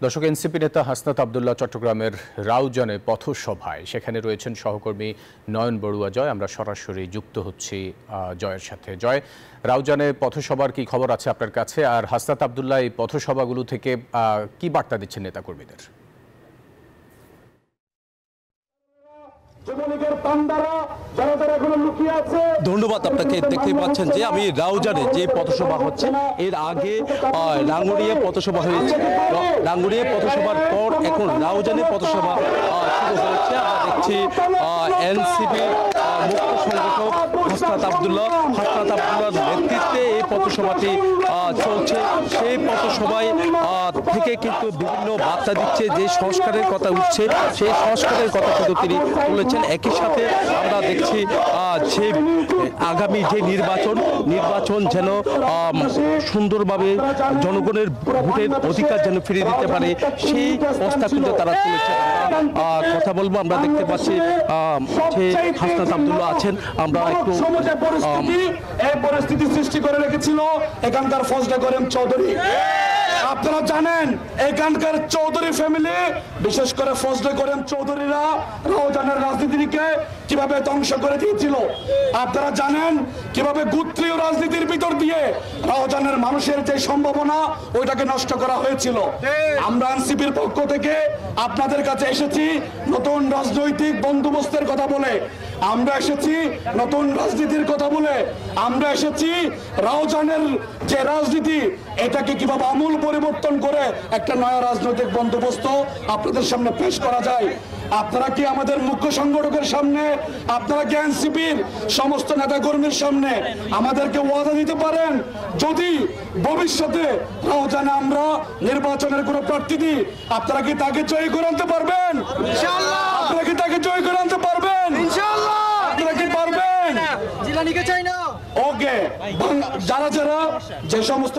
দর্শক, এনসিপি নেতা হাসনাত আব্দুল্লাহ চট্টগ্রামের রাউজানে পথসভায়, সেখানে রয়েছেন সহকর্মী নয়ন বড়ুয়া জয়। আমরা সরাসরি যুক্ত হচ্ছি জয়ের সাথে। জয়, রাউজানে পথসভার কি খবর আছে আপনার কাছে, আর হাসনাত আব্দুল্লাহ এই পথসভাগুলো থেকে কি বার্তা দিচ্ছেন নেতাকর্মীদের? ধন্যবাদ আপনাকে। দেখতে পাচ্ছেন যে আমি রাউজানে যে পথসভা হচ্ছে, এর আগে রাঙ্গুনিয়া পথসভা হয়েছে। রাঙ্গুনিয়া পথসভার পর এখন রাউজানে পথসভা শুরু হয়েছে। আমরা দেখছি এনসিপি মুখ্য সংগঠক হাসনাত আব্দুল্লাহর নেতৃত্বে এই পথসভাটি চলছে। সেই পথসভায় থেকে কিন্তু বিভিন্ন বার্তা দিচ্ছে, যে সংস্কারের কথা উঠছে সেই সংস্কারের কথা কিন্তু তিনি বলেছেন। একই সাথে আমরা দেখছি যে আগামী যে নির্বাচন যেন সুন্দরভাবে জনগণের ভোটের অধিকার যেন ফিরিয়ে দিতে পারে, সেই প্রস্তাব কিন্তু তারা তুলেছেন। কথা বলবো, আমরা দেখতে পাচ্ছি যে হাসনাত আব্দুল্লাহ আছেন। আমরা একটু এই পরিস্থিতি সৃষ্টি করে রেখেছিল এখানকার ফজলে করিম চৌধুরী। আপনারা জানেন এখানকার চৌধুরী ফ্যামিলি, বিশেষ করে ফজলে করিম চৌধুরীরা রাউজানের রাজনীতিকে কিভাবে ধ্বংস করে দিয়েছিল। আপনারা জানেন কিভাবে গোত্রীয় রাজনীতির ভিতর দিয়ে রাউজানের মানুষের যে সম্ভাবনা ওইটাকে নষ্ট করা হয়েছিল। আমরা এনসিপির পক্ষ থেকে আপনাদের কাছে এসেছি নতুন রাজনৈতিক বন্দোবস্তের কথা বলে, আমরা এসেছি নতুন রাজনীতির কথা বলে, আমরা এসেছি রাউজানের যে রাজনীতি এটাকে কিভাবে আমূল পরিবর্তন করে একটা নয়া রাজনৈতিক বন্দোবস্ত আপনাদের সামনে পেশ করা যায়। আপনারা কি আমাদের মুখ্য সংগঠকের সামনে, আপনারা কি এনসিপির সমস্ত নেতাকর্মীর সামনে আমাদেরকে ওয়াদা দিতে পারেন, যদি ভবিষ্যতে রাউজানে আমরা নির্বাচনের কোনো প্রার্থী দিই, আপনারা কি তাকে জয় করে আনতে পারবেন? ইনশাআল্লাহ। আপনারা কি তাকে জয় করে আনতে পারবেন? ইনশাআল্লাহ। আপনারা কি পারবেন? জিলানিকে চাই না। ওকে, যারা যে সমস্ত